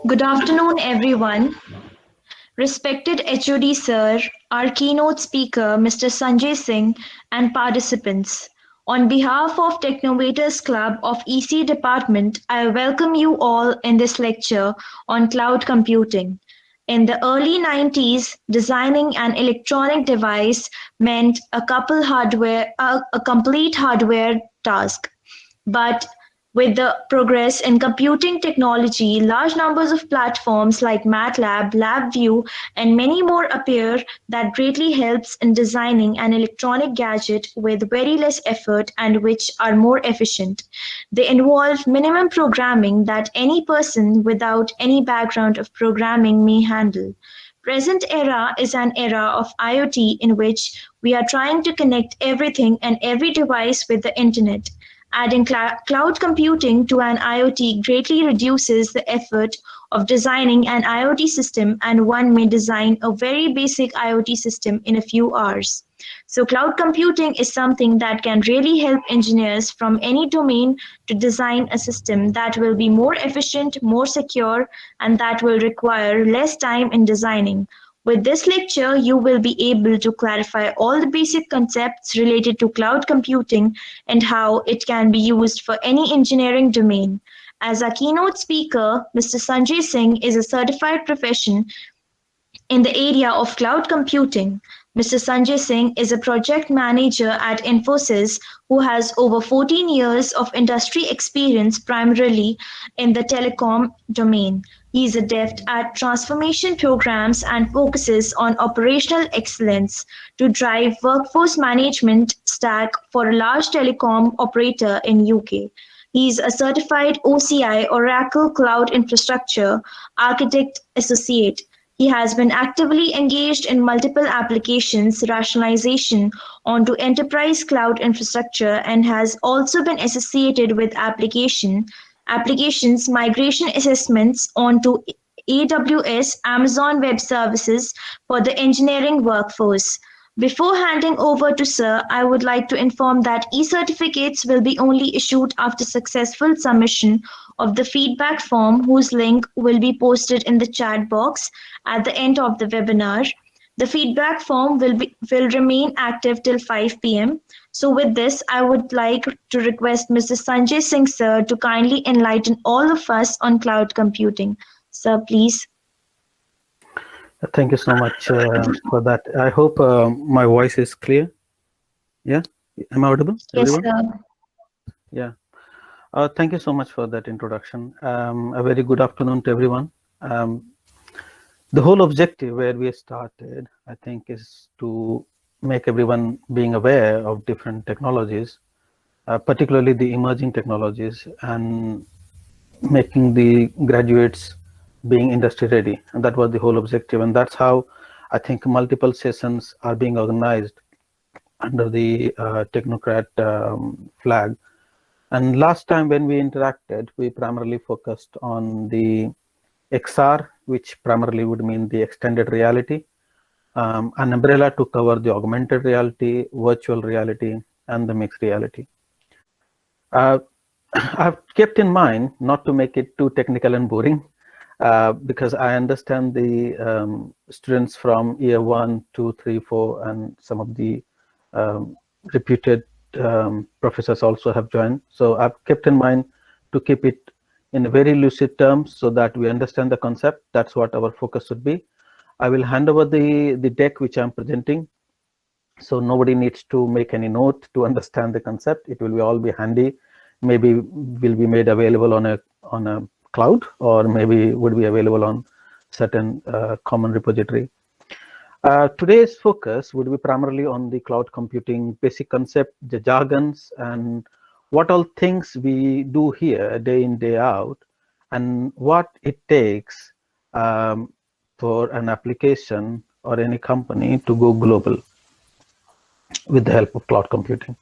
Good afternoon, everyone. Respected HOD Sir, our keynote speaker, Mr. Sanjay Singh, and participants. On behalf of Technovators Club of EC Department, I welcome you all in this lecture on cloud computing. In the early 90s, designing an electronic device meant a complete hardware task. But with the progress in computing technology, large numbers of platforms like MATLAB, LabVIEW, and many more appear that greatly helps in designing an electronic gadget with very less effort and which are more efficient. They involve minimum programming that any person without any background of programming may handle. Present era is an era of IoT in which we are trying to connect everything and every device with the internet. Adding cloud computing to an IoT greatly reduces the effort of designing an IoT system, and one may design a very basic IoT system in a few hours. So cloud computing is something that can really help engineers from any domain to design a system that will be more efficient, more secure, and that will require less time in designing. With this lecture, you will be able to clarify all the basic concepts related to cloud computing and how it can be used for any engineering domain. As a keynote speaker, Mr. Sanjay Singh is a certified profession in the area of cloud computing. Mr. Sanjay Singh is a project manager at Infosys who has over 14 years of industry experience primarily in the telecom domain. He is adept at transformation programs and focuses on operational excellence to drive workforce management stack for a large telecom operator in UK. He is a certified OCI Oracle Cloud Infrastructure Architect Associate. He has been actively engaged in multiple applications rationalization onto enterprise cloud infrastructure and has also been associated with applications migration assessments onto AWS Amazon Web Services for the engineering workforce. Before handing over to Sir, I would like to inform that e-certificates will be only issued after successful submission of the feedback form, whose link will be posted in the chat box at the end of the webinar. The feedback form will remain active till 5 p.m. So with this, I would like to request Mr. Sanjay Singh Sir to kindly enlighten all of us on cloud computing. Sir, please. Thank you so much for that. I hope my voice is clear. Yeah, am I audible, Yes, everyone? sir. Yeah. Thank you so much for that introduction. A very good afternoon to everyone. The whole objective where we started, I think, is to make everyone being aware of different technologies, particularly the emerging technologies, and making the graduates being industry ready. And that was the whole objective. And that's how I think multiple sessions are being organized under the Technocrat flag. And last time when we interacted, we primarily focused on the XR, which primarily would mean the extended reality, an umbrella to cover the augmented reality, virtual reality, and the mixed reality. I've kept in mind not to make it too technical and boring, because I understand the students from year 1, 2, 3, 4, and some of the reputed professors also have joined. So I've kept in mind to keep it in very lucid terms so that we understand the concept. That's what our focus should be. I will hand over the deck which I'm presenting. So nobody needs to make any note to understand the concept. It will be all be handy. Maybe will be made available on a cloud, or maybe would be available on certain common repository. Today's focus would be primarily on the cloud computing basic concept, the jargons, and what all things we do here day in, day out, and what it takes for an application or any company to go global with the help of cloud computing.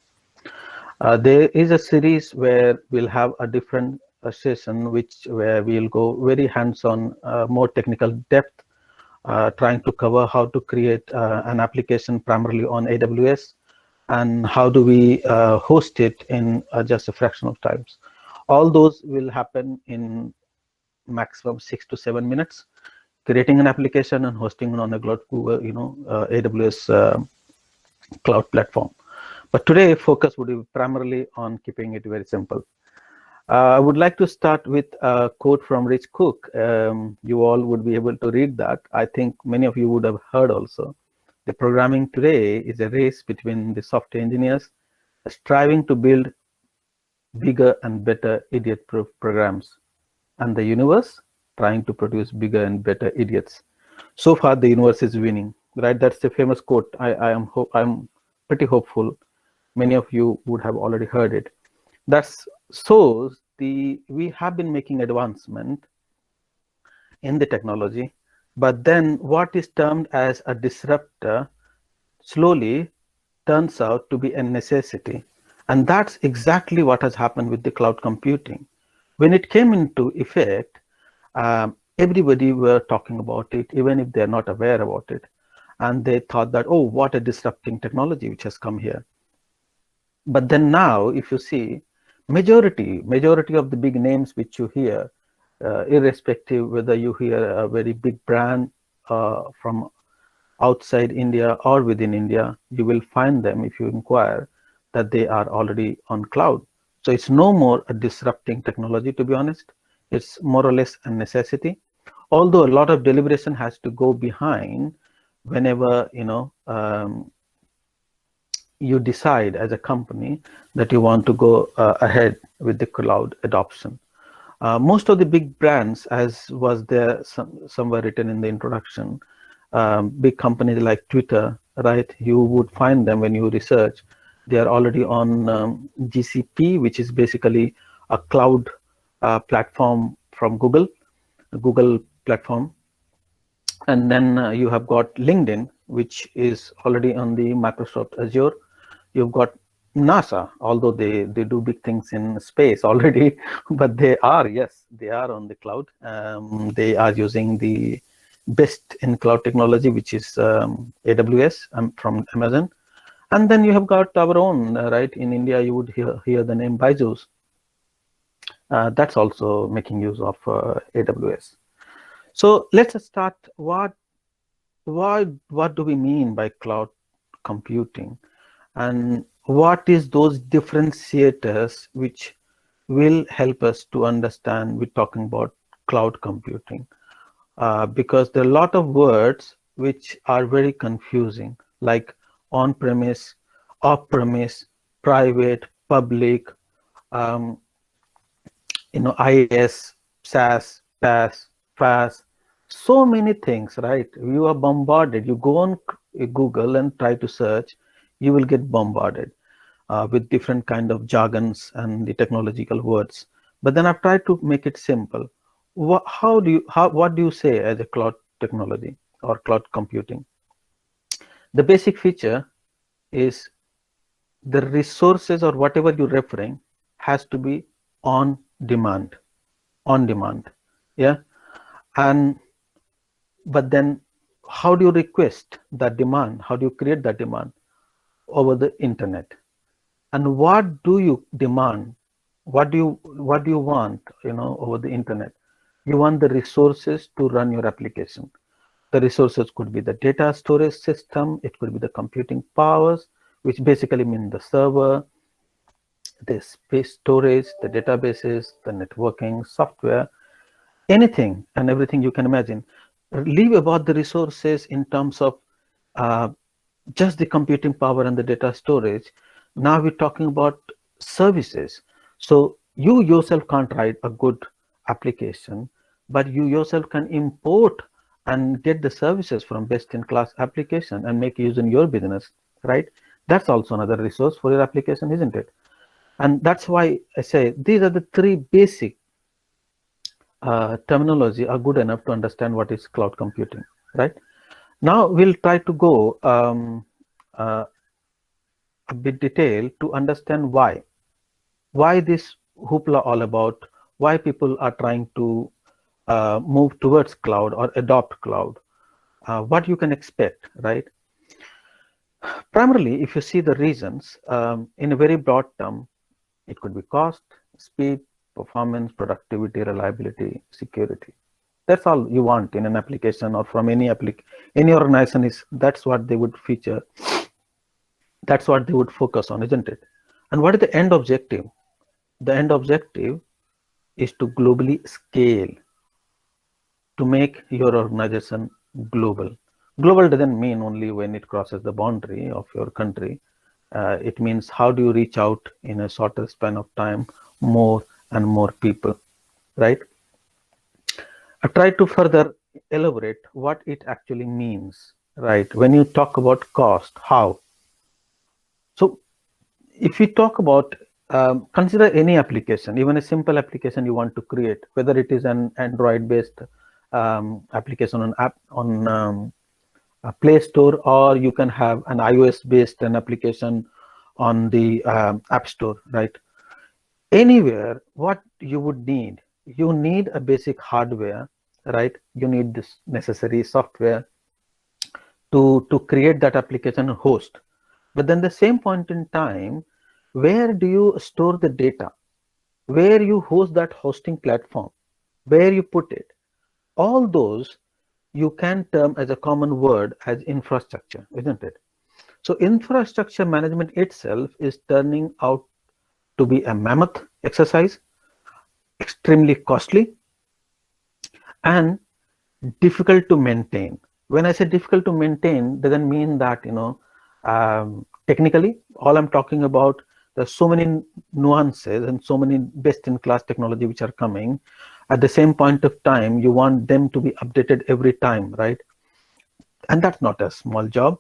There is a series where we'll have a different session where we'll go very hands-on, more technical depth, trying to cover how to create an application primarily on AWS, and how do we host it in just a fraction of times. All those will happen in maximum 6 to 7 minutes, creating an application and hosting it on a Google, AWS cloud platform. But today, focus would be primarily on keeping it very simple. I would like to start with a quote from Rich Cook. You all would be able to read that. I think many of you would have heard also. The programming today is a race between the software engineers striving to build bigger and better idiot-proof programs, and the universe trying to produce bigger and better idiots. So far, the universe is winning, right? That's the famous quote. I'm pretty hopeful many of you would have already heard it. That shows we have been making advancement in the technology, but then what is termed as a disruptor slowly turns out to be a necessity. And that's exactly what has happened with the cloud computing. When it came into effect, everybody were talking about it, even if they're not aware about it. And they thought that, oh, what a disrupting technology which has come here. But then now, if you see, majority of the big names which you hear, irrespective whether you hear a very big brand from outside India or within India, you will find them, if you inquire, that they are already on cloud. So it's no more a disrupting technology, to be honest. It's more or less a necessity. Although a lot of deliberation has to go behind whenever, you decide as a company that you want to go ahead with the cloud adoption. Most of the big brands, as was there somewhere written in the introduction, big companies like Twitter, right? You would find them when you research. They are already on GCP, which is basically a cloud platform from Google platform. And then you have got LinkedIn, which is already on the Microsoft Azure. You've got NASA, although they do big things in space already, but they are on the cloud. They are using the best in cloud technology, which is AWS from Amazon. And then you have got our own, right? In India, you would hear the name Byju's. That's also making use of AWS. So let's start. What do we mean by cloud computing? And what is those differentiators which will help us to understand we're talking about cloud computing? Because there are a lot of words which are very confusing, like on-premise, off-premise, private, public, IaaS, SaaS, PaaS, FaaS, so many things, right? You are bombarded. You go on Google and try to search, you will get bombarded with different kind of jargons and the technological words. But then I've tried to make it simple. What do you say as a cloud technology or cloud computing? The basic feature is the resources or whatever you're referring has to be on demand. Yeah. But then how do you request that demand? How do you create that demand? Over the internet. And what do you demand? What do you want, over the internet? You want the resources to run your application. The resources could be the data storage system, it could be the computing powers, which basically mean the server, the space storage, the databases, the networking, software, anything and everything you can imagine. Leave about the resources in terms of just the computing power and the data storage. Now we're talking about services. So you yourself can't write a good application, but you yourself can import and get the services from best-in-class application and make use in your business, right? That's also another resource for your application, isn't it? And that's why I say these are the three basic terminology are good enough to understand what is cloud computing, right? Now we'll try to go a bit detail to understand why this hoopla all about, why people are trying to move towards cloud or adopt cloud, what you can expect, right? Primarily, if you see the reasons in a very broad term, it could be cost, speed, performance, productivity, reliability, security. That's all you want in an application or from any organization. Is that's what they would feature, that's what they would focus on, isn't it? And what is the end objective? The end objective is to globally scale, to make your organization global. Global doesn't mean only when it crosses the boundary of your country. It means how do you reach out in a shorter span of time, more and more people, right? I try to further elaborate what it actually means, right? When you talk about cost, how? So if we talk about, consider any application, even a simple application you want to create, whether it is an Android-based application on a Play Store, or you can have an iOS-based an application on the App Store, right? Anywhere, what you would need, you need a basic hardware, right? You need this necessary software to create that application and host. But then the same point in time, where do you store the data? Where you host that hosting platform? Where you put it? All those you can term as a common word as infrastructure, isn't it? So infrastructure management itself is turning out to be a mammoth exercise, extremely costly and difficult to maintain. When I say difficult to maintain, doesn't mean that, technically, all I'm talking about, there's so many nuances and so many best in class technology which are coming. At the same point of time, you want them to be updated every time, right? And that's not a small job.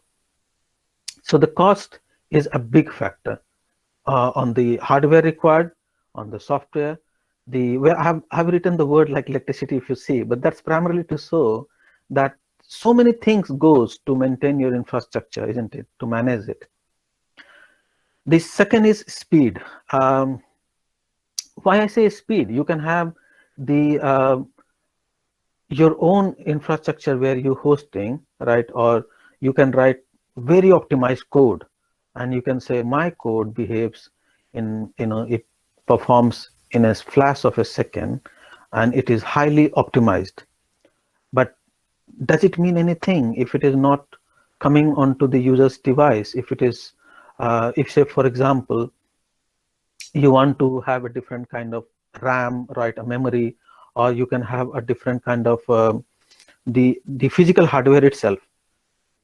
So the cost is a big factor on the hardware required, on the software. Where I've written the word like electricity, if you see, but that's primarily to show that so many things goes to maintain your infrastructure, isn't it? To manage it. The second is speed. Why I say speed? You can have the your own infrastructure where you're hosting, right? Or you can write very optimized code, and you can say my code behaves in, it performs in a flash of a second, and it is highly optimized. But does it mean anything if it is not coming onto the user's device? If it is, if say for example, you want to have a different kind of RAM, right, a memory, or you can have a different kind of the physical hardware itself.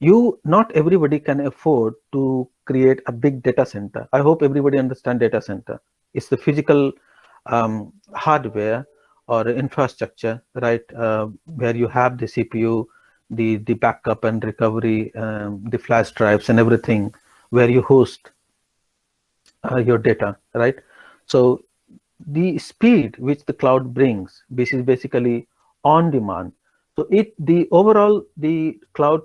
Not everybody can afford to create a big data center. I hope everybody understand data center. It's the physical hardware or infrastructure, right, where you have the CPU, the backup and recovery, the flash drives and everything, where you host your data, right? So the speed which the cloud brings, this is basically on demand. So the overall the cloud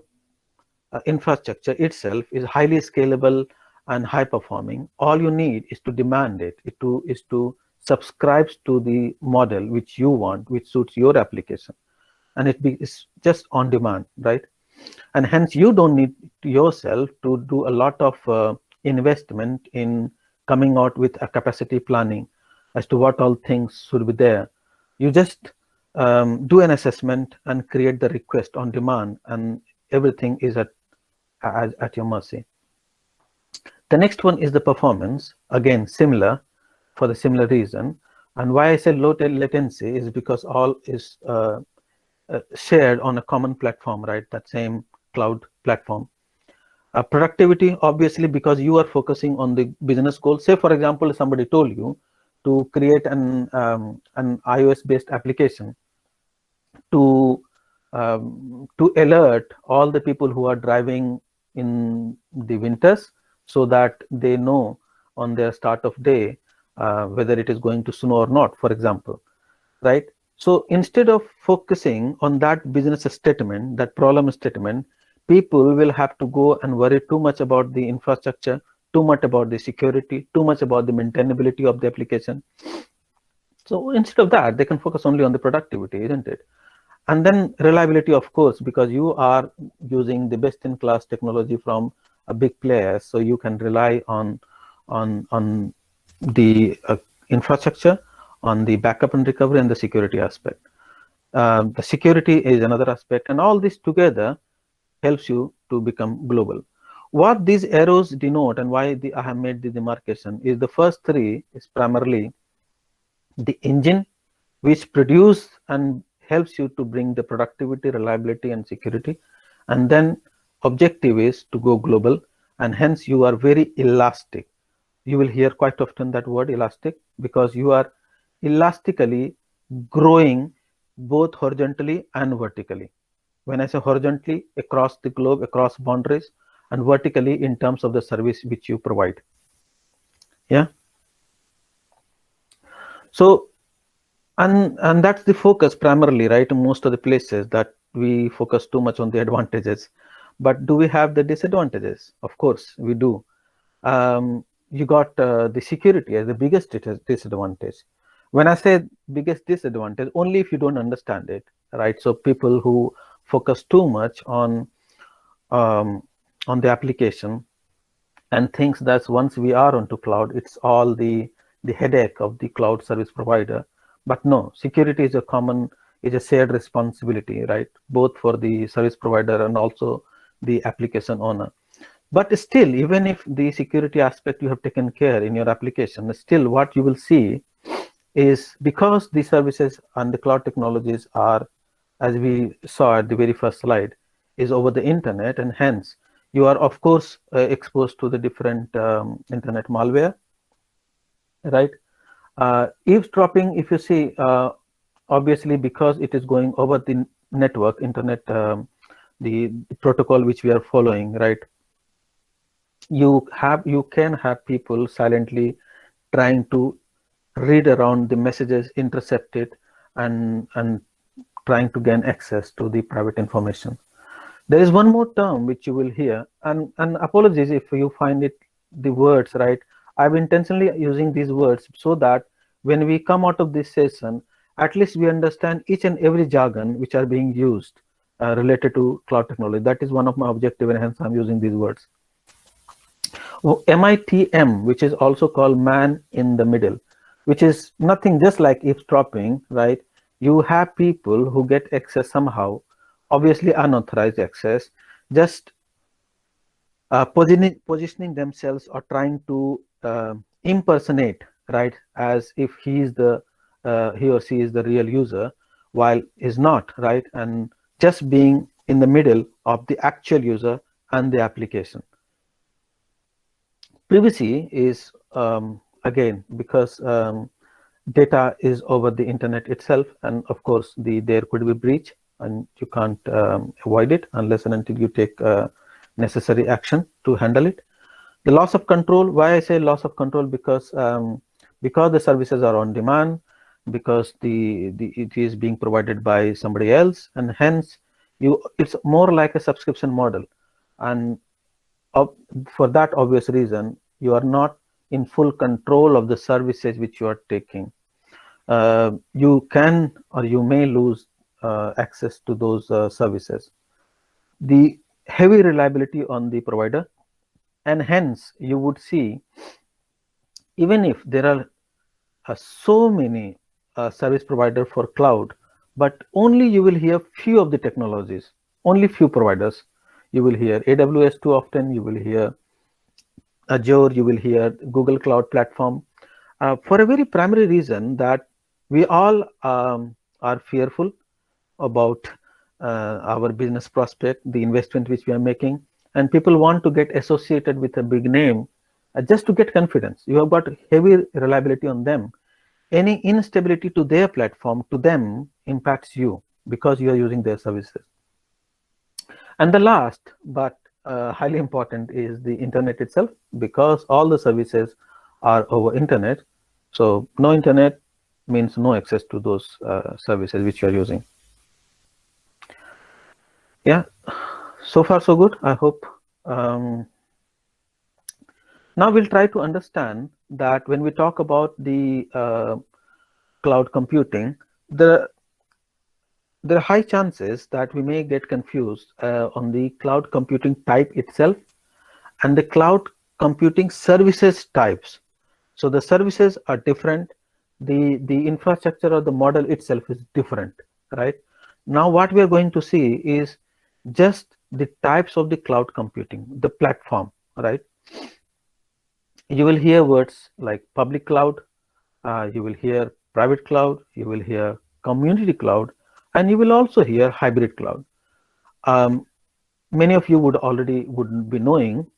infrastructure itself is highly scalable and high performing. All you need is to demand it, is to subscribe to the model which you want, which suits your application, and it's just on demand, right? And hence you don't need yourself to do a lot of investment in coming out with a capacity planning as to what all things should be there. You just do an assessment and create the request on demand, and everything is at your mercy. The next one is the performance. Again, similar, for the similar reason. And why I say low latency is because all is shared on a common platform, right? That same cloud platform. Productivity, obviously, because you are focusing on the business goal. Say, for example, somebody told you to create an iOS-based application to alert all the people who are driving in the winters, so that they know on their start of day whether it is going to snow or not, for example, right? So instead of focusing on that business statement, that problem statement, people will have to go and worry too much about the infrastructure, too much about the security, too much about the maintainability of the application. So instead of that, they can focus only on the productivity, isn't it? And then reliability, of course, because you are using the best in class technology from a big player, so you can rely on the infrastructure, on the backup and recovery and the security aspect. The security is another aspect, and all this together helps you to become global. What these arrows denote and why I have made the demarcation is the first three is primarily the engine which produce and helps you to bring the productivity, reliability, and security. And then objective is to go global, and hence you are very elastic. You will hear quite often that word elastic, because you are elastically growing both horizontally and vertically. When I say horizontally, across the globe, across boundaries, and vertically in terms of the service which you provide. Yeah. So, and that's the focus primarily, right? Most of the places that we focus too much on the advantages, but do we have the disadvantages? Of course, we do. You got the security as the biggest disadvantage. When I say biggest disadvantage, only if you don't understand it, right? So people who focus too much on the application and thinks that once we are onto cloud, it's all the headache of the cloud service provider. But no, security is a shared responsibility, right? Both for the service provider and also the application owner. But still, even if the security aspect you have taken care in your application, still what you will see is, because the services and the cloud technologies are, as we saw at the very first slide, is over the internet, and hence you are of course exposed to the different internet malware, right? Eavesdropping, if you see, obviously because it is going over the network, internet, the protocol which we are following, right? You can have people silently trying to read around the messages, intercept it, and trying to gain access to the private information. There is one more term which you will hear, and apologies if you find it the words right. I'm intentionally using these words so that when we come out of this session, at least we understand each and every jargon which are being used related to cloud technology. That is one of my objective, and hence I'm using these words. MITM, which is also called man in the middle, which is nothing, just like eavesdropping, right? You have people who get access somehow, obviously unauthorized access, just positioning themselves or trying to impersonate, right, as if he or she is the real user, while is not, right, and just being in the middle of the actual user and the application. Privacy is again, because data is over the internet itself, and of course there could be breach, and you can't avoid it unless and until you take necessary action to handle it. The loss of control, why I say loss of control, because the services are on demand, because it is being provided by somebody else, and hence it's more like a subscription model, and for that obvious reason, you are not in full control of the services which you are taking. You can or you may lose access to those services. The heavy reliability on the provider, and hence you would see, even if there are so many service provider for cloud, but only you will hear few of the technologies, only few providers. You will hear AWS too often, you will hear Azure, you will hear Google Cloud Platform, for a very primary reason that we all are fearful about our business prospect, the investment which we are making, and people want to get associated with a big name just to get confidence. You have got heavy reliability on them. Any instability to their platform, to them, impacts you because you are using their services. And the last, but highly important, is the internet itself, because all the services are over internet. So no internet means no access to those services which you are using. Yeah, so far so good, I hope. Now we'll try to understand that when we talk about the cloud computing, there are high chances that we may get confused on the cloud computing type itself and the cloud computing services types. So the services are different, the infrastructure or the model itself is different, right? Now what we are going to see is just the types of the cloud computing, the platform, right? You will hear words like public cloud, you will hear private cloud, you will hear community cloud, and you will also hear hybrid cloud. Um, Many of you would be knowing,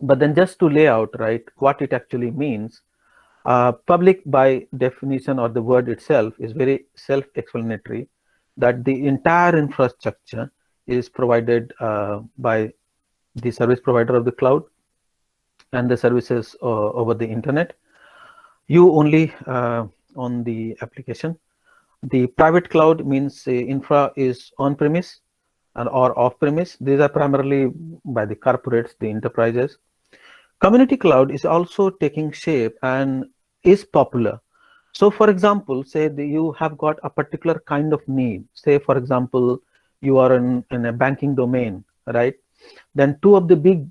but then just to lay out, right, what it actually means. Public by definition, or the word itself, is very self-explanatory, that the entire infrastructure is provided by the service provider of the cloud and the services over the internet. You only on the application. The private cloud means the infra is on premise or off premise. These are primarily by the corporates, the enterprises. Community cloud is also taking shape and is popular. So for example, say you have got a particular kind of need. Say for example, you are in a banking domain, right? Then two of the big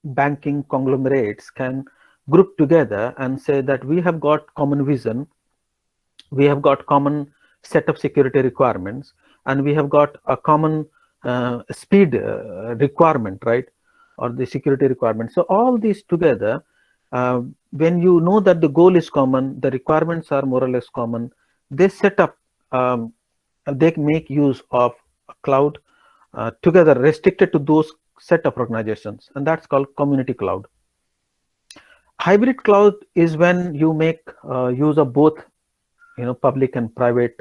banking conglomerates can group together and say that we have got common vision, we have got common set of security requirements, and we have got a common speed requirement, right? Or the security requirement. So all these together, when you know that the goal is common, the requirements are more or less common, they set up, they make use of a cloud together, restricted to those set of organizations, and that's called community cloud. Hybrid cloud is when you make use of both, public and private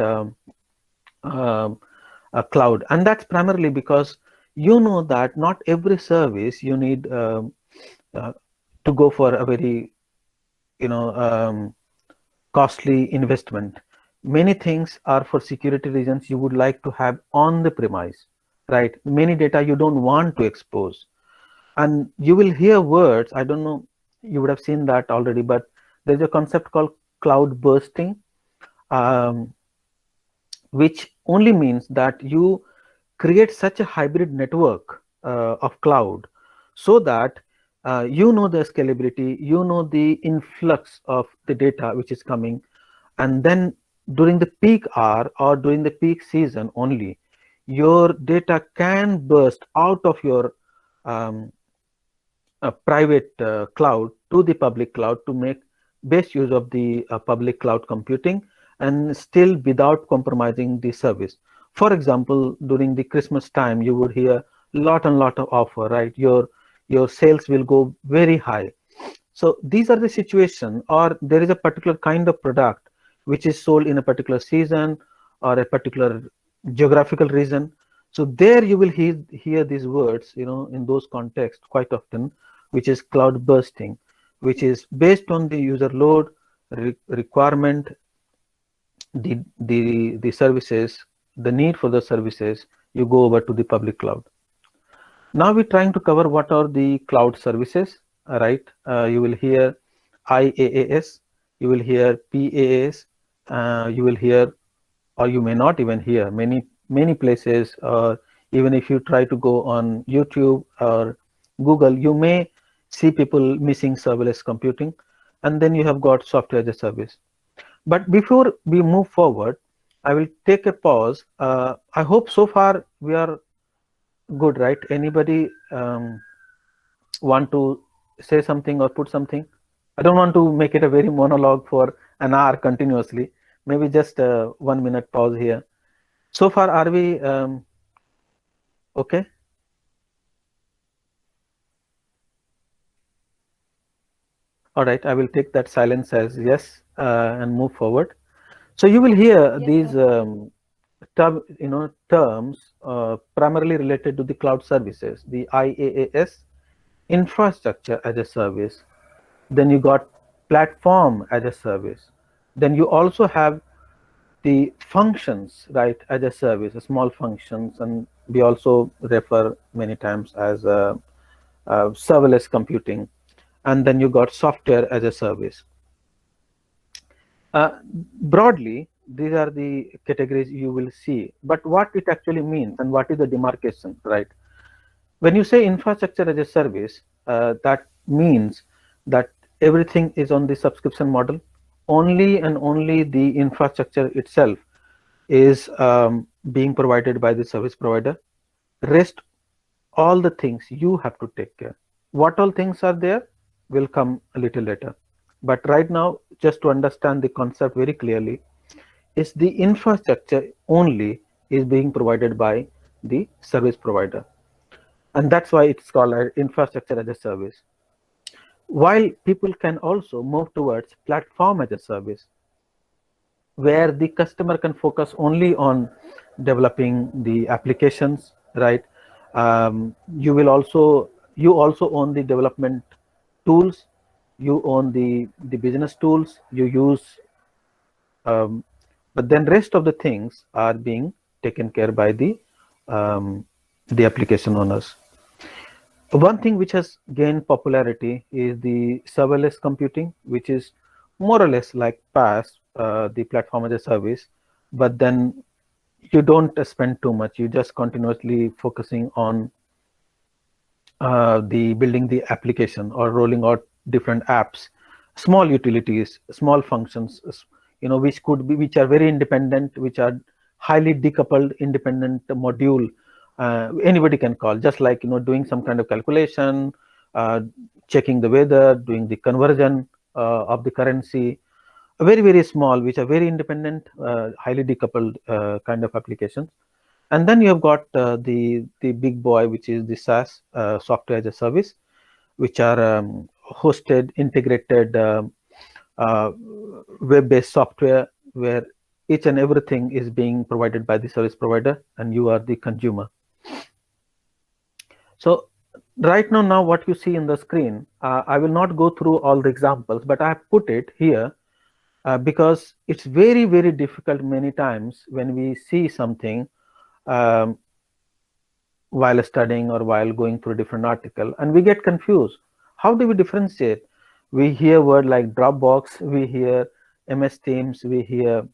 cloud, and that's primarily because you know that not every service you need to go for a very costly investment. Many things are for security reasons you would like to have on the premise, right? Many data you don't want to expose, and you will hear words, I don't know, you would have seen that already, but there's a concept called cloud bursting, which only means that you create such a hybrid network of cloud so that you know the scalability, you know the influx of the data which is coming, and then during the peak hour or during the peak season only, your data can burst out of your private cloud to the public cloud to make best use of the public cloud computing, and still without compromising the service. For example, during the Christmas time, you would hear lot and lot of offer, right? Your sales will go very high. So these are the situation, or there is a particular kind of product which is sold in a particular season or a particular geographical region. So there you will hear these words, in those contexts quite often, which is cloud bursting, which is based on the user load requirement, the services, the need for the services, you go over to the public cloud. Now we're trying to cover what are the cloud services, right? You will hear IaaS, you will hear PaaS, you will hear, or you may not even hear, many places, even if you try to go on YouTube or Google, you may see people missing serverless computing, and then you have got software as a service. But before we move forward, I will take a pause. I hope so far we are good, right? Anybody want to say something or put something? I don't want to make it a very monologue for an hour continuously. Maybe just a 1 minute pause here. So far, are we okay? All right, I will take that silence as yes and move forward. So you will hear Yes, these sir. terms primarily related to the cloud services, the IaaS, infrastructure as a service. Then you got platform as a service. Then you also have the functions, right, as a service, small functions, and we also refer many times as serverless computing. And then you got software as a service. Broadly, these are the categories you will see, but what it actually means and what is the demarcation, right? When you say infrastructure as a service, that means that everything is on the subscription model. only and only the infrastructure itself is being provided by the service provider. Rest, all the things you have to take care. What all things are there will come a little later. But right now, just to understand the concept very clearly, is the infrastructure only is being provided by the service provider. And that's why it's called infrastructure as a service. While people can also move towards platform as a service, where the customer can focus only on developing the applications, right? You also own the development tools, you own the business tools you use, but then rest of the things are being taken care by the application owners. One thing which has gained popularity is the serverless computing, which is more or less like PaaS, the platform as a service, but then you don't spend too much. You just continuously focusing on the building the application or rolling out different apps, small utilities, small functions, which are very independent, which are highly decoupled, independent module. Anybody can call, just like doing some kind of calculation, checking the weather, doing the conversion of the currency. Very, very small, which are very independent, highly decoupled kind of applications. And then you have got the big boy, which is the SaaS, software as a service, which are hosted, integrated, web-based software, where each and everything is being provided by the service provider, and you are the consumer. So right now what you see in the screen, I will not go through all the examples, but I have put it here because it's very, very difficult many times when we see something while studying or while going through a different article, and we get confused. How do we differentiate? We hear word like Dropbox, we hear MS Teams, we hear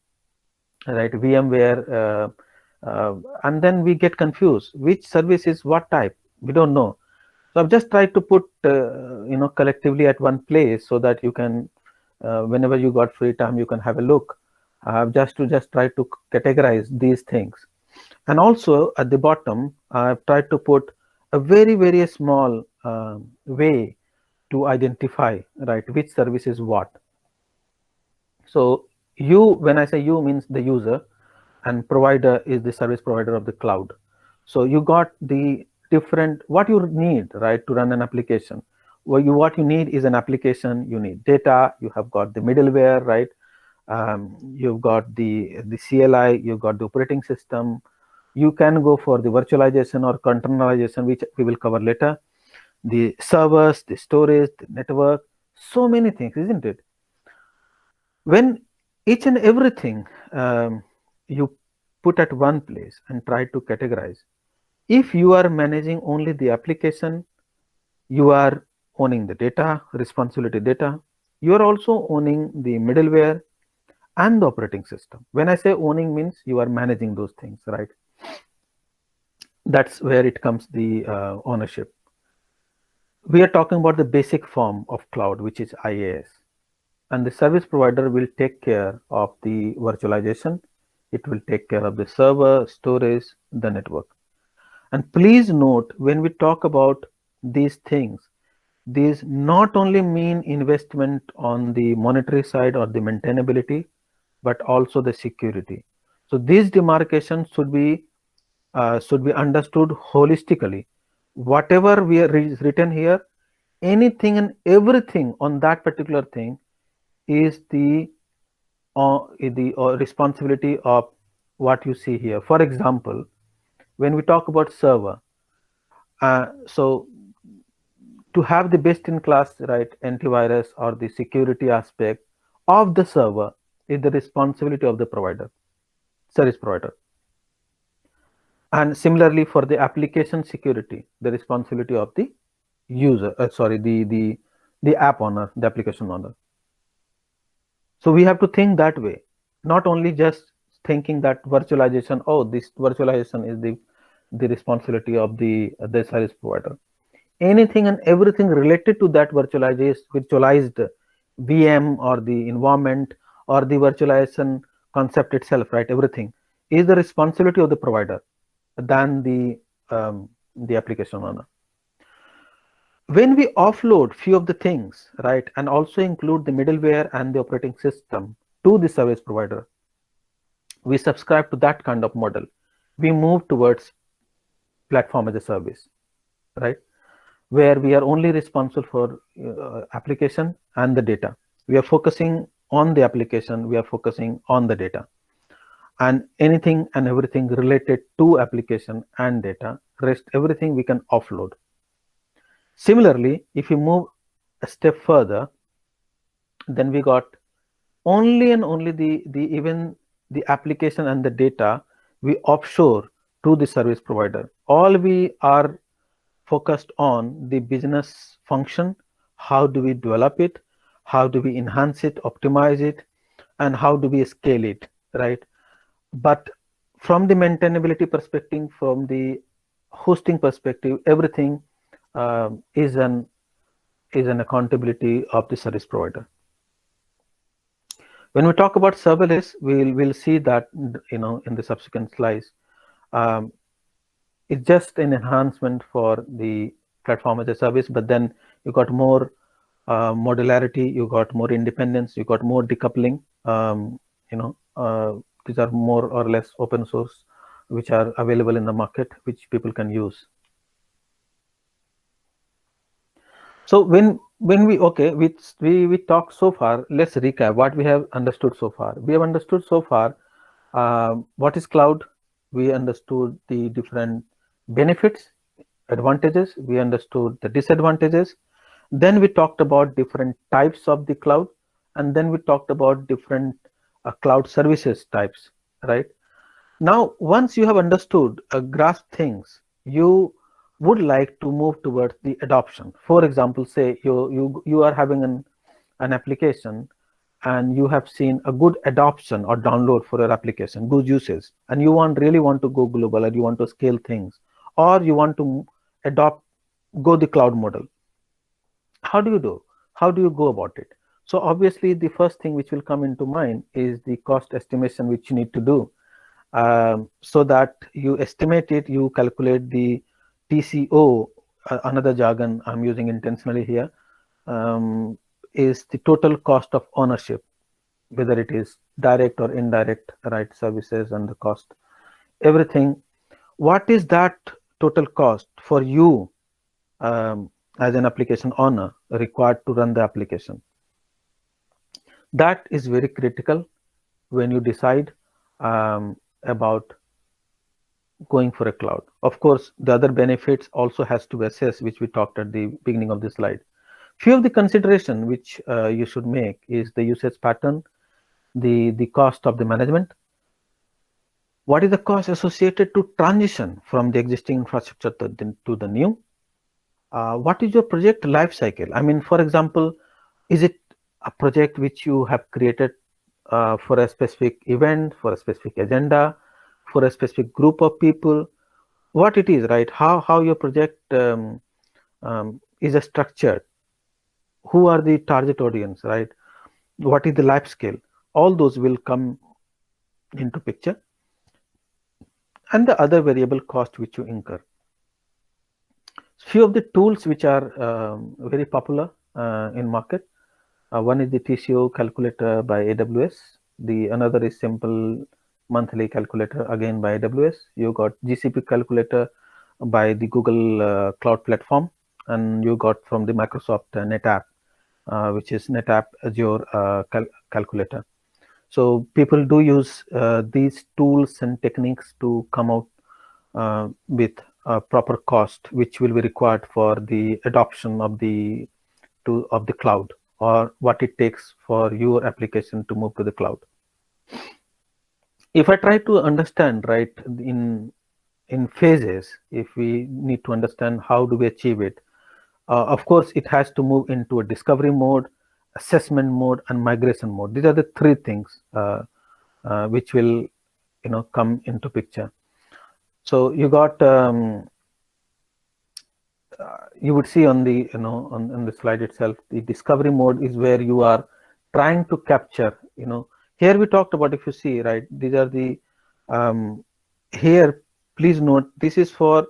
VMware, and then we get confused. Which service is what type? We don't know. So I've just tried to put collectively at one place so that you can, whenever you got free time, you can have a look. Just try to categorize these things. And also at the bottom, I've tried to put a very, very small way to identify, which service is what. So you, when I say you, means the user, and provider is the service provider of the cloud. So you got the different, what you need, to run an application. What you need is an application, you need data, you have got the middleware, you've got the CLI, you've got the operating system. You can go for the virtualization or containerization, which we will cover later. The servers, the storage, the network, so many things, isn't it? When each and everything you put at one place and try to categorize, if you are managing only the application, you are owning the data, responsibility data. You are also owning the middleware and the operating system. When I say owning, means you are managing those things, right? That's where it comes the ownership. We are talking about the basic form of cloud, which is IaaS. And the service provider will take care of the virtualization. It will take care of the server, storage, the network. And please note, when we talk about these things, these not only mean investment on the monetary side or the maintainability, but also the security. So these demarcations should be understood holistically. Whatever we are written here, anything and everything on that particular thing is the responsibility of what you see here. For example, when we talk about server, so to have the best in class, antivirus or the security aspect of the server is the responsibility of the provider, service provider. And similarly for the application security, the responsibility of the user, the app owner, the application owner. So we have to think that way, not only just thinking that virtualization, this virtualization is the responsibility of the service provider. Anything and everything related to that virtualized VM or the environment or the virtualization concept itself, right? Everything is the responsibility of the provider than the application owner. When we offload few of the things, right, and also include the middleware and the operating system to the service provider, we subscribe to that kind of model. We move towards platform as a service, right, where we are only responsible for application and the data. We are focusing on the application, we are focusing on the data, and anything and everything related to application and data, rest everything we can offload. Similarly, if you move a step further, then we got only and only even the application and the data we offshore to the service provider. All we are focused on the business function. How do we develop it? How do we enhance it, optimize it, and how do we scale it, right? But from the maintainability perspective, from the hosting perspective, everything is an accountability of the service provider. When we talk about serverless, we'll see that in the subsequent slides. It's just an enhancement for the platform as a service, but then you got more modularity, you got more independence, you got more decoupling. These are more or less open source, which are available in the market, which people can use. So when we talk so far, let's recap what we have understood so far. We have understood so far what is cloud. We understood the different benefits, advantages. We understood the disadvantages. Then we talked about different types of the cloud, and then we talked about different cloud services types, right? Now, once you have understood, grasped things, you would like to move towards the adoption. For example, say you are having an application and you have seen a good adoption or download for your application, good usage, and you really want to go global, and you want to scale things, or you want to go the cloud model. How do you do? How do you go about it? So obviously, the first thing which will come into mind is the cost estimation, which you need to do. So that you estimate it, you calculate the TCO, another jargon I'm using intentionally here, is the total cost of ownership, whether it is direct or indirect, right, services and the cost, everything. What is that total cost for you as an application owner required to run the application? That is very critical when you decide about going for a cloud. Of course, the other benefits also has to be assessed, which we talked at the beginning of the slide. Few of the consideration which you should make is the usage pattern, the cost of the management. What is the cost associated to transition from the existing infrastructure to the new? What is your project life cycle? I mean, for example, is it a project which you have created for a specific event, for a specific agenda, for a specific group of people? What it is, right? How your project is structured? Who are the target audience, right? What is the life scale? All those will come into picture, and the other variable cost which you incur. Few of the tools which are very popular in market. One is the TCO calculator by AWS. Another is simple monthly calculator, again by AWS. You got GCP calculator by the Google Cloud Platform, and you got from the Microsoft NetApp, which is NetApp Azure calculator. So people do use these tools and techniques to come out with a proper cost, which will be required for the adoption of the cloud, or what it takes for your application to move to the cloud. If I try to understand, right, in phases, if we need to understand how do we achieve it, of course, it has to move into a discovery mode, assessment mode, and migration mode. These are the three things which will come into picture. So you got you would see on the on the slide itself, the discovery mode is where you are trying to capture, here we talked about, if you see, right, these are the here, please note, this is for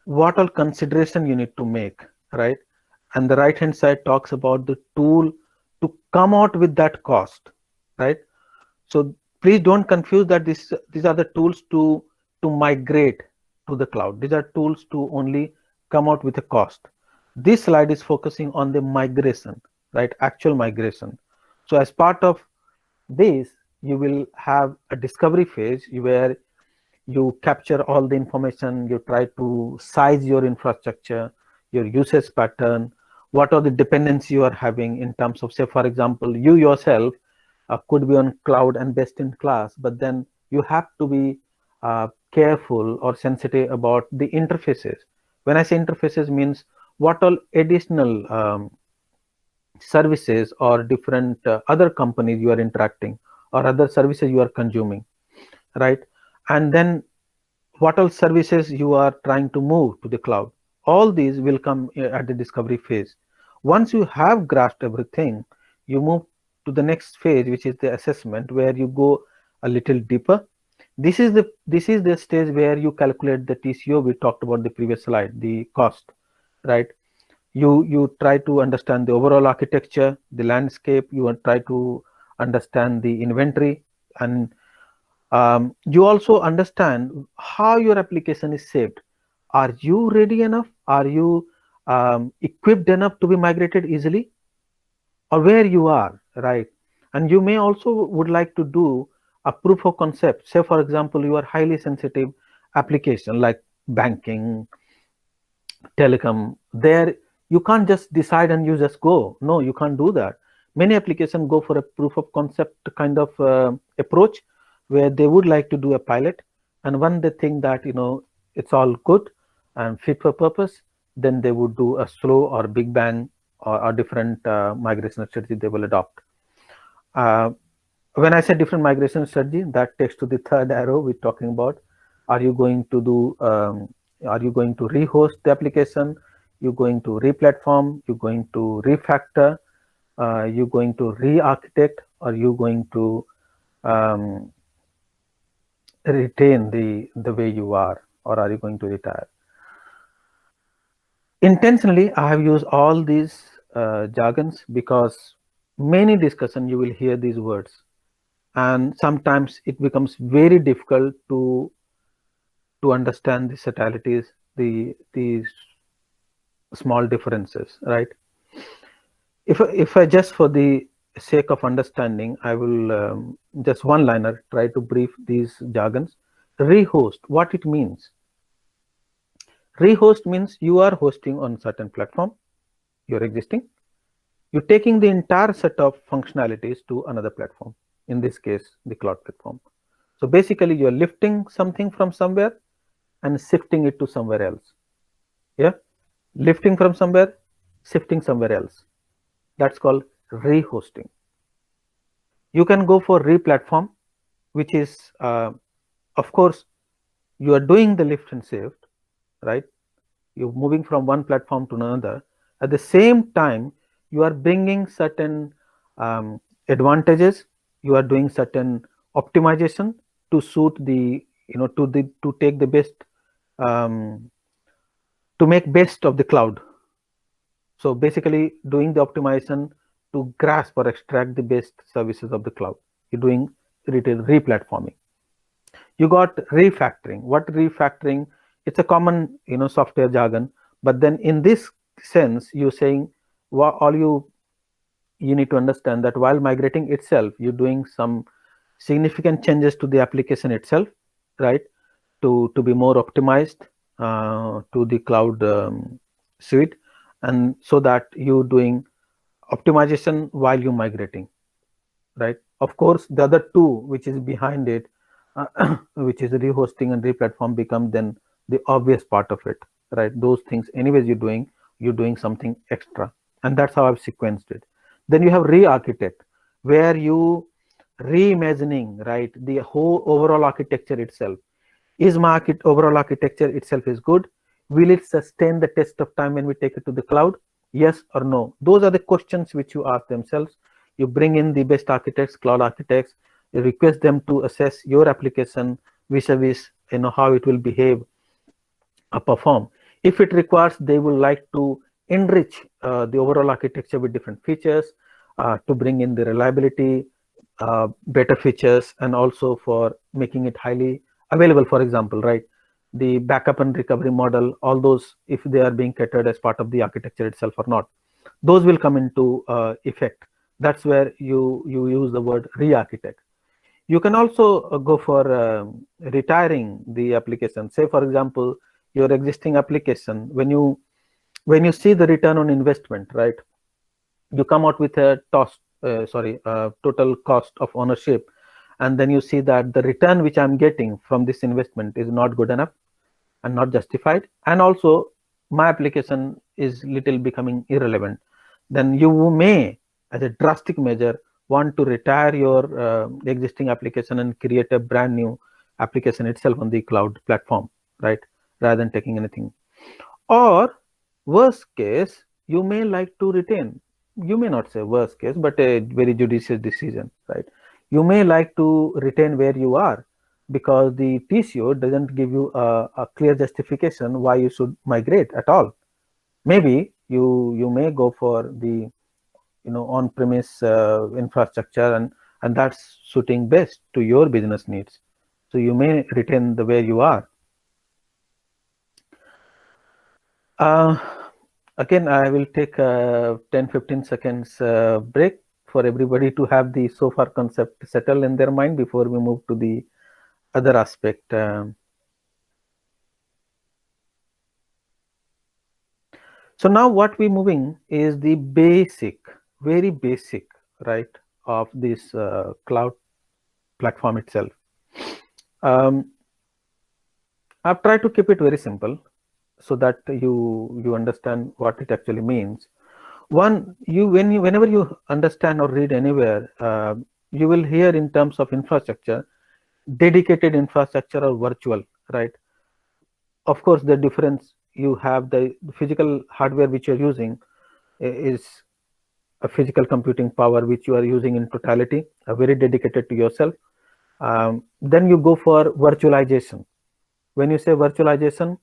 what all consideration you need to make, right? And the right hand side talks about the tool to come out with that cost, right? So please don't confuse that these are the tools to migrate to the cloud. These are tools to only come out with a cost. This slide is focusing on the migration, right? Actual migration. So as part of this, you will have a discovery phase where you capture all the information, you try to size your infrastructure, your usage pattern, what are the dependencies you are having in terms of, say, for example, you yourself could be on cloud and best in class, but then you have to be careful or sensitive about the interfaces. When I say interfaces, means what all additional services or different other companies you are interacting or other services you are consuming, right? And then what all services you are trying to move to the cloud. All these will come at the discovery phase. Once you have grasped everything, you move to the next phase, which is the assessment, where you go a little deeper. This is the stage where you calculate the TCO. We talked about the previous slide, the cost, right? You try to understand the overall architecture, the landscape. You try to understand the inventory, and you also understand how your application is shaped. Are you ready enough? Are you equipped enough to be migrated easily? Or where you are, right? And you may also would like to do a proof of concept. Say, for example, you are highly sensitive application like banking, telecom. There, you can't just decide and you just go. No, you can't do that. Many applications go for a proof of concept kind of approach, where they would like to do a pilot, and when they think that it's all good and fit for purpose, then they would do a slow or big bang or different migration strategy they will adopt. When I say different migration strategy, that takes to the third arrow we're talking about. Are you going to do are you going to rehost the application? You're going to re-platform? You're going to refactor? You're going to re-architect? Or you going to retain the way you are, or are you going to retire? Intentionally, I have used all these jargons because many discussion you will hear these words, and sometimes it becomes very difficult to understand the subtleties, the small differences, right? If I just for the sake of understanding, I will just one liner try to brief these jargons. Rehost, what it means. Rehost means you are hosting on certain platform, you're existing, you're taking the entire set of functionalities to another platform, in this case, the cloud platform. So basically, you're lifting something from somewhere and shifting it to somewhere else. Yeah, lifting from somewhere, shifting somewhere else. That's called rehosting. You can go for re-platform, which is, of course, you are doing the lift and shift, right? You're moving from one platform to another. At the same time, you are bringing certain advantages. You are doing certain optimization to suit the, to take the best, to make best of the cloud. So basically, doing the optimization to grasp or extract the best services of the cloud. You're doing retail re-platforming. You got refactoring. What refactoring? It's a common software jargon, but then in this sense, you're saying all you need to understand that while migrating itself, you're doing some significant changes to the application itself, right? To be more optimized to the cloud suite, and so that you're doing optimization while you're migrating, right? Of course, the other two, which is behind it, which is rehosting and replatform, become then the obvious part of it, right? Those things, anyways, you're doing something extra, and that's how I've sequenced it. Then you have re-architect, where you reimagining, right, the whole overall architecture itself. Is my overall architecture itself is good? Will it sustain the test of time when we take it to the cloud? Yes or no? Those are the questions which you ask themselves. You bring in the best architects, cloud architects, you request them to assess your application vis-a-vis, how it will behave or perform. If it requires, they would like to enrich the overall architecture with different features to bring in the reliability, better features, and also for making it highly available. For example, right, the backup and recovery model, all those, if they are being catered as part of the architecture itself or not, those will come into effect. That's where you use the word re-architect. You can also go for retiring the application. Say, for example, your existing application, when you see the return on investment, right, you come out with a total cost of ownership, and then you see that the return which I'm getting from this investment is not good enough and not justified, and also my application is little becoming irrelevant, then you may, as a drastic measure, want to retire your existing application and create a brand new application itself on the cloud platform, right, rather than taking anything. Or worst case, you may like to retain. You may not say worst case, but a very judicious decision, right? You may like to retain where you are because the TCO doesn't give you a clear justification why you should migrate at all. Maybe you may go for the on-premise infrastructure, and that's suiting best to your business needs. So you may retain the where you are. Again, I will take a 10-15 seconds break for everybody to have the so far concept settle in their mind before we move to the other aspect. So now what we're moving is the basic, very basic, right, of this cloud platform itself. I've tried to keep it very simple so that you understand what it actually means. One, whenever you understand or read anywhere, you will hear in terms of infrastructure, dedicated infrastructure or virtual, right? Of course, the difference, you have the physical hardware which you're using is a physical computing power which you are using in totality, very dedicated to yourself. Then you go for virtualization. When you say virtualization,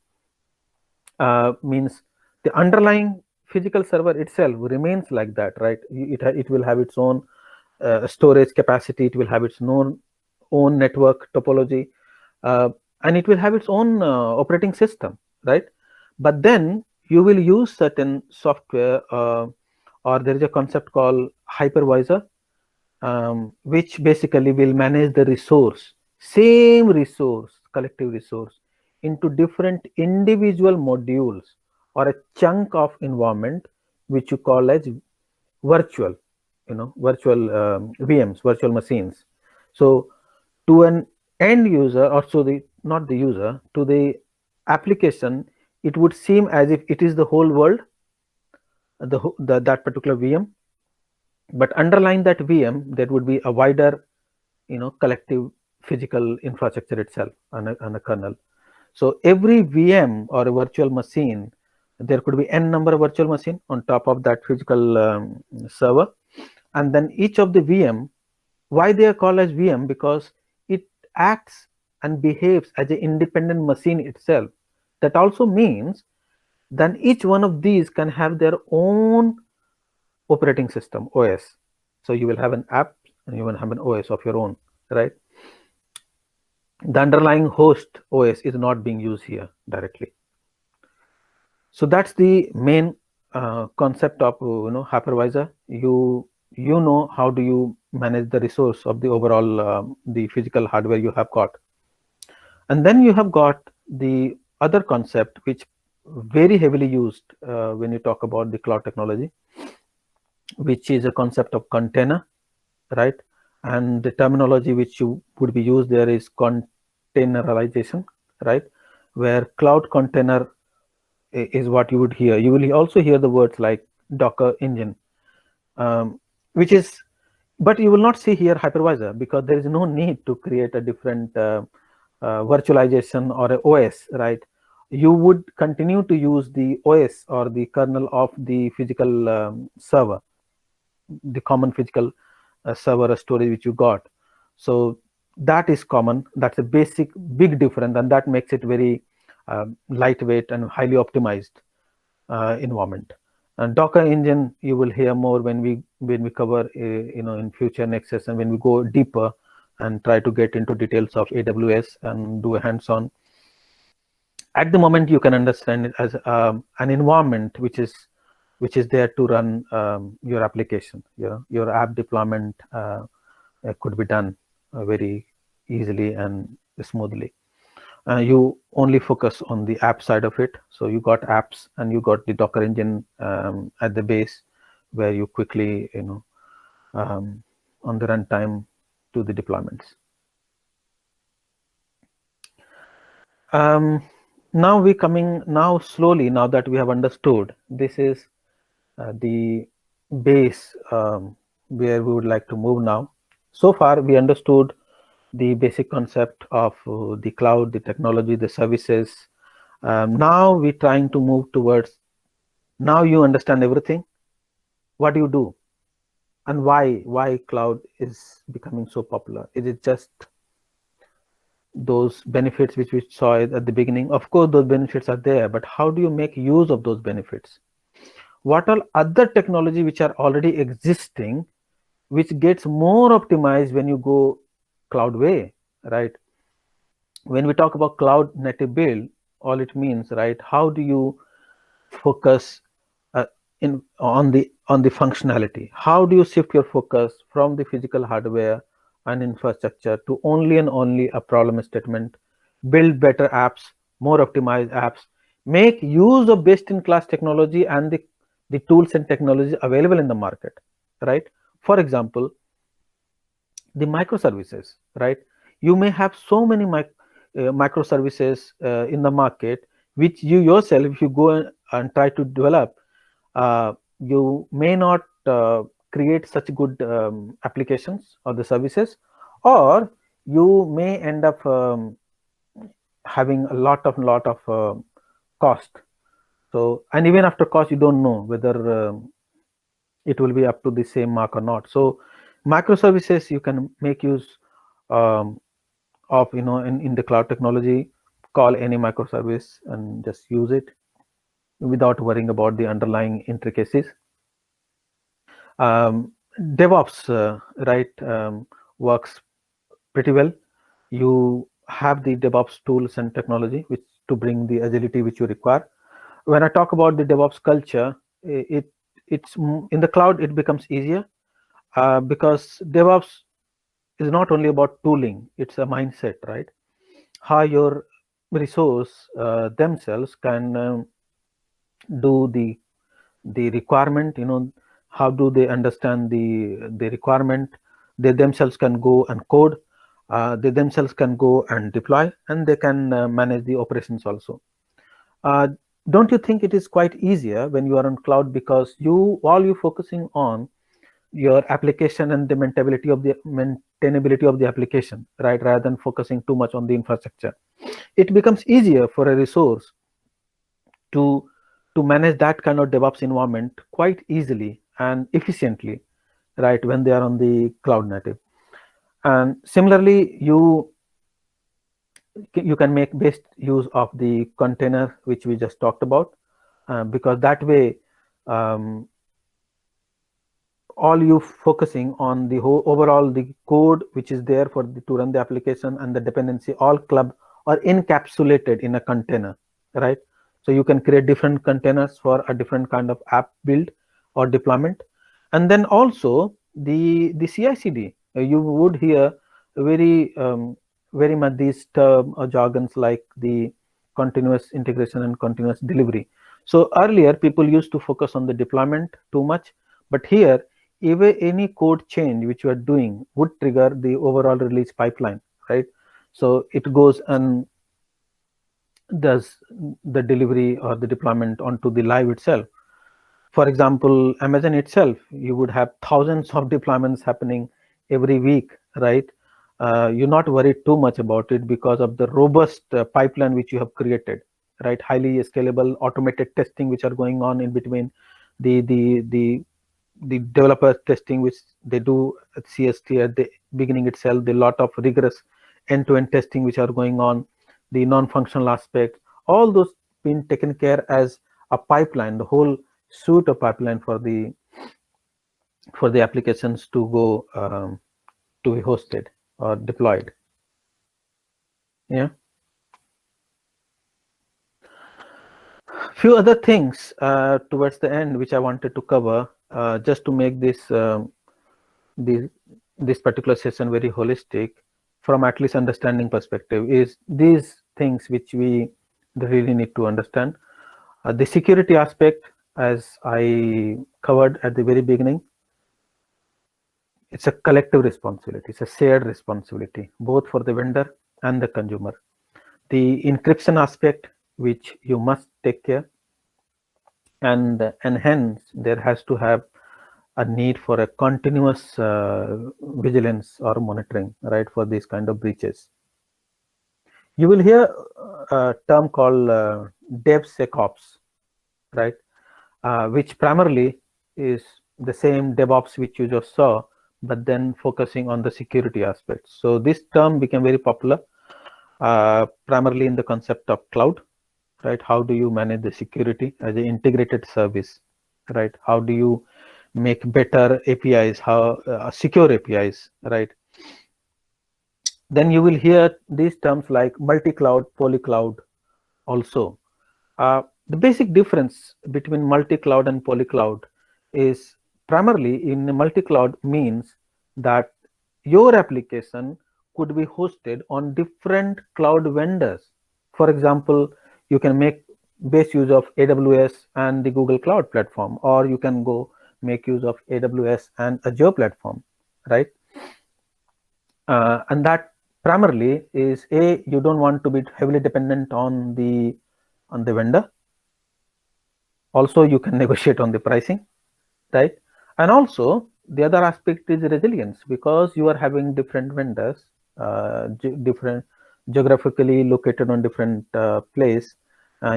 means the underlying physical server itself remains like that, right? It will have its own storage capacity, it will have its own network topology, and it will have its own operating system, right? But then you will use certain software, or there is a concept called hypervisor, which basically will manage the same resource, collective resource, into different individual modules or a chunk of environment, which you call as virtual, virtual VMs, virtual machines. So to an end user, or not the user, to the application, it would seem as if it is the whole world, that particular VM. But underlying that VM, there would be a wider, collective physical infrastructure itself and a kernel. So every VM or a virtual machine, there could be n number of virtual machine on top of that physical server. And then each of the VM, why they are called as VM? Because it acts and behaves as an independent machine itself. That also means then each one of these can have their own operating system, OS. So you will have an app and you will have an OS of your own, right? The underlying host OS is not being used here directly. So that's the main concept of hypervisor. You know how do you manage the resource of the overall the physical hardware you have got. And then you have got the other concept which very heavily used when you talk about the cloud technology, which is a concept of container, right? And the terminology which you would be used there is containerization, right? Where cloud container is what you would hear. You will also hear the words like Docker engine, which is, but you will not see here hypervisor, because there is no need to create a different virtualization or a OS, right? you would continue to use the OS or the kernel of the physical server, the common physical server storage which you got. So that is common. That's a basic big difference, and that makes it very lightweight and highly optimized environment. And Docker engine, you will hear more when we cover in future next session, when we go deeper and try to get into details of AWS and do a hands-on. At the moment, you can understand it as an environment which is there to run your application. Your app deployment could be done very easily and smoothly. You only focus on the app side of it. So you got apps and you got the Docker engine at the base, where you quickly, on the runtime, do the deployments. Now we coming now slowly, now that we have understood this is the base where we would like to move now. So far we understood the basic concept of the cloud, the technology, the services. Now we're trying to move towards, now you understand everything. What do you do? And why cloud is becoming so popular? Is it just those benefits which we saw at the beginning? Of course, those benefits are there, but how do you make use of those benefits? What are other technology which are already existing, which gets more optimized when you go cloud way, right? When we talk about cloud native build, all it means, right? How do you focus on the functionality? How do you shift your focus from the physical hardware and infrastructure to only and only a problem statement, build better apps, more optimized apps, make use of best-in-class technology and the tools and technology available in the market, right? For example, the microservices, right? You may have so many microservices in the market, which you yourself, if you go and try to develop, you may not create such good applications or the services, or you may end up having a lot of cost. So, and even after cost, you don't know whether it will be up to the same mark or not. So microservices, you can make use of, in the cloud technology, call any microservice and just use it without worrying about the underlying intricacies. DevOps, right, works pretty well. You have the DevOps tools and technology which to bring the agility which you require. When I talk about the DevOps culture, it's in the cloud, it becomes easier because DevOps is not only about tooling, it's a mindset, right? How your resource themselves can do the requirement, how do they understand the requirement? They themselves can go and code, they themselves can go and deploy, and they can manage the operations also. Don't you think it is quite easier when you are on cloud, because all you focusing on your application and the maintainability of the application, right, rather than focusing too much on the infrastructure? It becomes easier for a resource to manage that kind of DevOps environment quite easily and efficiently, right, when they are on the cloud native. And similarly, you can make best use of the container which we just talked about, because that way all you focusing on the whole overall the code which is there for to run the application, and the dependency all club or encapsulated in a container, right? So you can create different containers for a different kind of app build or deployment. And then also the CI/CD, you would hear very much these term or jargons like the continuous integration and continuous delivery. So earlier people used to focus on the deployment too much, but here even any code change which you are doing would trigger the overall release pipeline, right? So it goes and does the delivery or the deployment onto the live itself. For example, Amazon itself, you would have thousands of deployments happening every week, right? You're not worried too much about it because of the robust pipeline which you have created. right? Highly scalable automated testing which are going on in between, the developer testing which they do at CST at the beginning itself, the lot of rigorous end-to-end testing which are going on, the non-functional aspects, all those being taken care as a pipeline, the whole suite of pipeline for the applications to go to be hosted or deployed. Yeah. Few other things towards the end which I wanted to cover, just to make this particular session very holistic from at least understanding perspective, is these things which we really need to understand. The security aspect, as I covered at the very beginning, it's a collective responsibility, it's a shared responsibility, both for the vendor and the consumer. The encryption aspect, which you must take care, and hence there has to have a need for a continuous vigilance or monitoring, right, for these kind of breaches. You will hear a term called DevSecOps, right, which primarily is the same DevOps which you just saw, but then focusing on the security aspects. So this term became very popular, primarily in the concept of cloud, right? How do you manage the security as an integrated service, right? How do you make better APIs, how secure APIs, right? Then you will hear these terms like multi-cloud, polycloud also. The basic difference between multi-cloud and polycloud is primarily in multi-cloud means that your application could be hosted on different cloud vendors. For example, you can make base use of AWS and the Google Cloud Platform, or you can go make use of AWS and Azure platform, right? And that primarily is you don't want to be heavily dependent on the vendor. Also, you can negotiate on the pricing, right? And also the other aspect is resilience, because you are having different vendors, different geographically located on different place.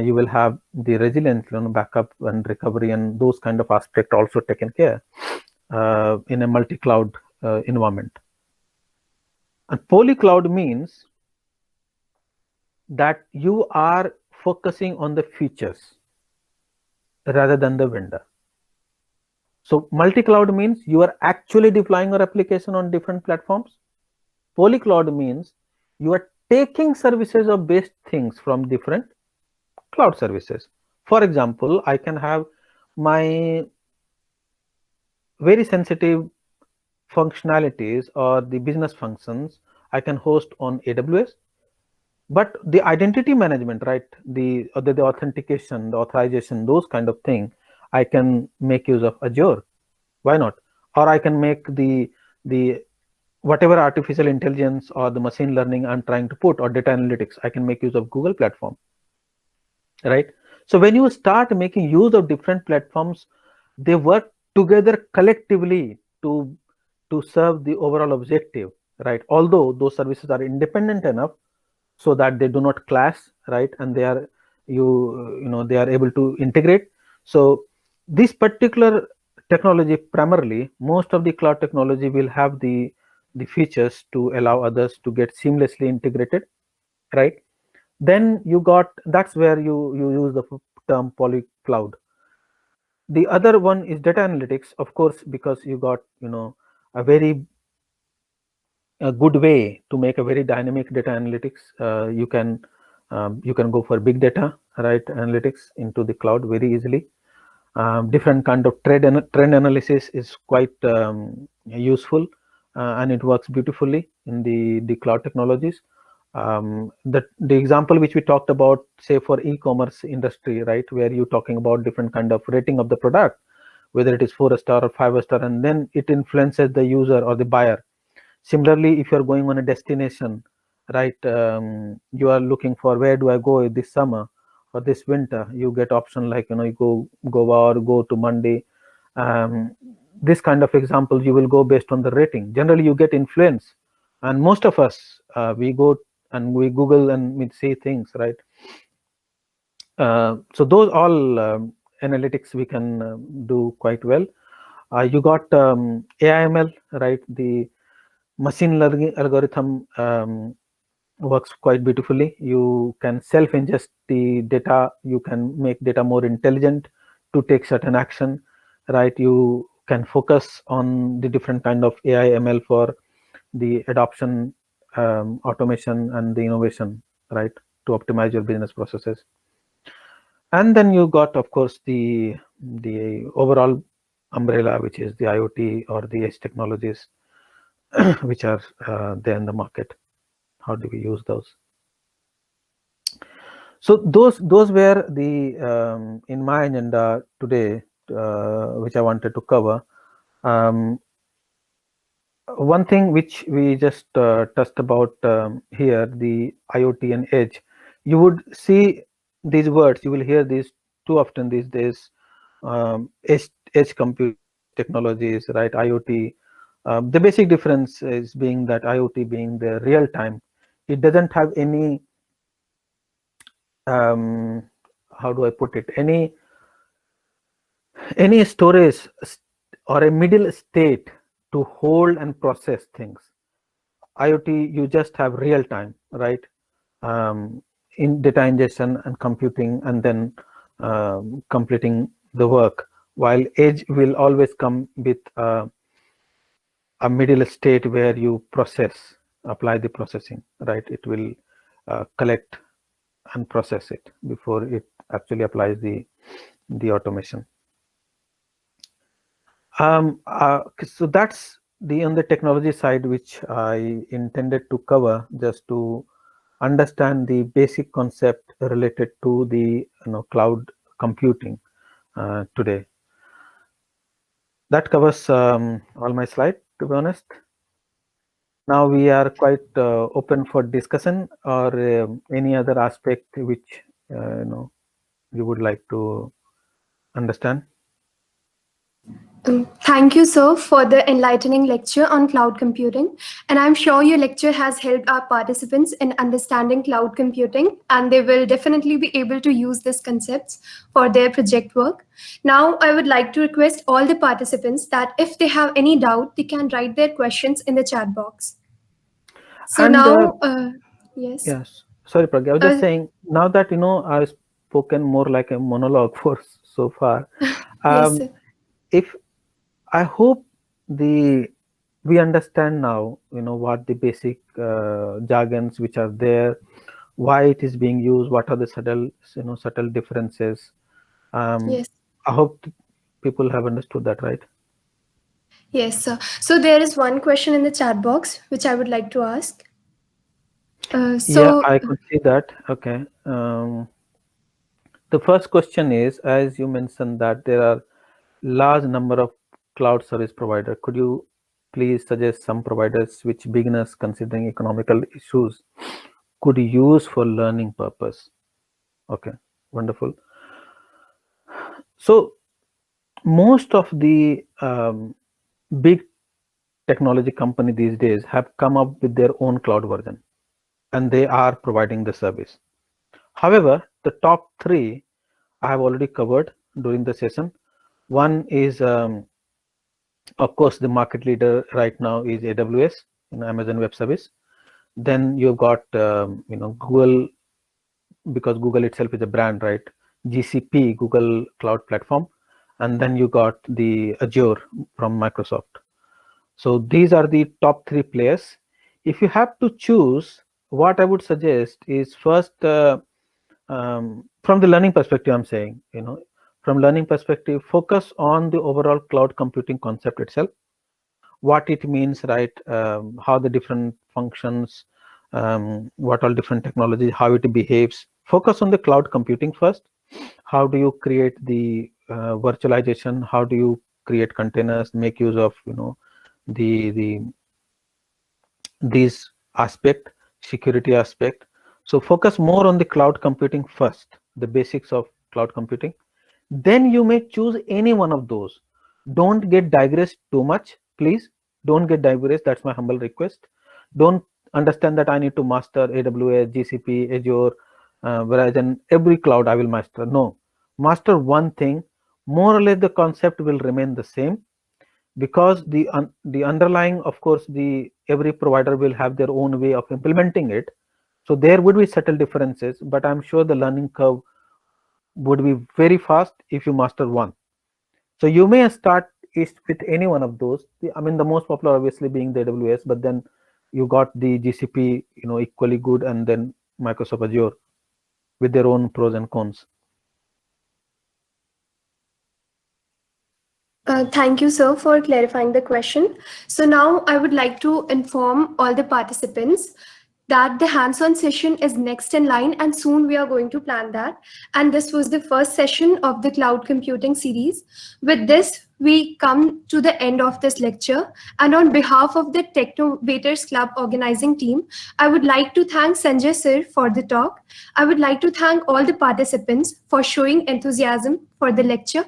You will have the resilience, backup and recovery and those kind of aspect also taken care in a multi-cloud environment. And polycloud means that you are focusing on the features rather than the vendor. So multi-cloud means you are actually deploying your application on different platforms. Polycloud means you are taking services or base things from different cloud services. For example, I can have my very sensitive functionalities or the business functions I can host on AWS, but the identity management, right, the authentication, the authorization, those kind of thing, I can make use of Azure. Why not? Or I can make the whatever artificial intelligence or the machine learning I'm trying to put, or data analytics, I can make use of Google platform, right? So when you start making use of different platforms, they work together collectively to serve the overall objective, right? Although those services are independent enough so that they do not clash, right? And they are they are able to integrate. So this particular technology, primarily most of the cloud technology will have the features to allow others to get seamlessly integrated, right? Then you got, that's where you use the term polycloud. The other one is data analytics, of course, because you got a very good way to make a very dynamic data analytics. You can go for big data, right, analytics into the cloud very easily. Different kind of trend analysis is quite useful, and it works beautifully in the cloud technologies. The example which we talked about, say for e-commerce industry, right, where you're talking about different kind of rating of the product, whether it is 4-star or 5-star, and then it influences the user or the buyer. Similarly, if you're going on a destination, right, you are looking for where do I go this summer or this winter, you get option like you go Goa or go to Mandi. This kind of example, you will go based on the rating. Generally, you get influence, and most of us we go and we Google and we see things, right? So those all analytics we can do quite well. You got AIML, right? The machine learning algorithm works quite beautifully. You can self-ingest the data. You can make data more intelligent to take certain action, right? You can focus on the different kind of AI ML for the adoption, automation, and the innovation, right? To optimize your business processes. And then you got, of course, the overall umbrella, which is the IoT or the edge technologies, which are there in the market. How do we use those? So those were the in my agenda today, which I wanted to cover. One thing which we just touched about here, the IoT and edge. You would see these words. You will hear these too often these days. Edge compute technologies, right? IoT. The basic difference is being that IoT being the real time. It doesn't have any how do I put it? Any storage or a middle state to hold and process things. IoT, you just have real time, right? In data ingestion and computing, and then completing the work. While edge will always come with a middle state where you process, apply the processing, right? It will collect and process it before it actually applies the automation. So that's on the technology side, which I intended to cover, just to understand the basic concept related to the cloud computing today. That covers all my slide, to be honest. Now we are quite open for discussion or any other aspect which you would like to understand. Thank you, sir, for the enlightening lecture on cloud computing. And I'm sure your lecture has helped our participants in understanding cloud computing, and they will definitely be able to use these concepts for their project work. Now, I would like to request all the participants that if they have any doubt, they can write their questions in the chat box. So And now, yes. yes, sorry, Pragya, I was just saying, now that I've spoken more like a monologue for so far. Yes, sir. If I hope we understand now, what the basic jargons which are there, why it is being used, what are the subtle differences. Yes. I hope people have understood that, right? Yes, sir. So there is one question in the chat box which I would like to ask. Yeah, I could see that. Okay. The first question is, as you mentioned that there are large number of cloud service provider. Could you please suggest some providers which beginners considering economical issues could use for learning purpose? Okay, wonderful. So most of the big technology company these days have come up with their own cloud version, and they are providing the service. However, the top three I have already covered during the session. One is of course, the market leader right now is AWS, Amazon Web Service. Then you've got Google, because Google itself is a brand, right? GCP, Google Cloud Platform, and then you got the Azure from Microsoft. So these are the top three players. If you have to choose, what I would suggest is first, from the learning perspective, I'm saying, from learning perspective, focus on the overall cloud computing concept itself, what it means, right? How the different functions, what all different technologies, how it behaves. Focus on the cloud computing first. How do you create the virtualization? How do you create containers? Make use of these aspect, security aspect. So focus more on the cloud computing first, the basics of cloud computing. Then you may choose any one of those. Don't get digressed too much, please. Don't get digressed. That's my humble request. Don't understand that I need to master AWS, GCP, Azure, whereas in every cloud I will master. No, master one thing, more or less the concept will remain the same, because the underlying, of course, the every provider will have their own way of implementing it. So there would be subtle differences, but I'm sure the learning curve would be very fast if you master one. So you may start with any one of those. I mean, the most popular obviously being the AWS, but then you got the GCP, equally good, and then Microsoft Azure with their own pros and cons. Thank you, sir, for clarifying the question. So now I would like to inform all the participants that the hands-on session is next in line, and soon we are going to plan that. And this was the first session of the cloud computing series. With this, we come to the end of this lecture. And on behalf of the Technovators Club organizing team, I would like to thank Sanjay sir for the talk. I would like to thank all the participants for showing enthusiasm for the lecture.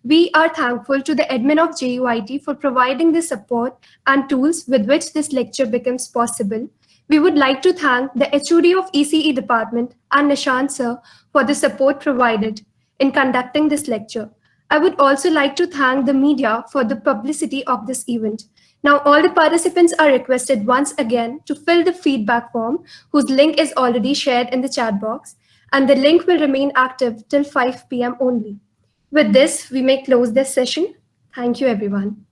We are thankful to the admin of JUIT for providing the support and tools with which this lecture becomes possible. We would like to thank the HOD of ECE department and Nishant sir for the support provided in conducting this lecture. I would also like to thank the media for the publicity of this event. Now all the participants are requested once again to fill the feedback form, whose link is already shared in the chat box, and the link will remain active till 5 p.m. only. With this, we may close this session. Thank you, everyone.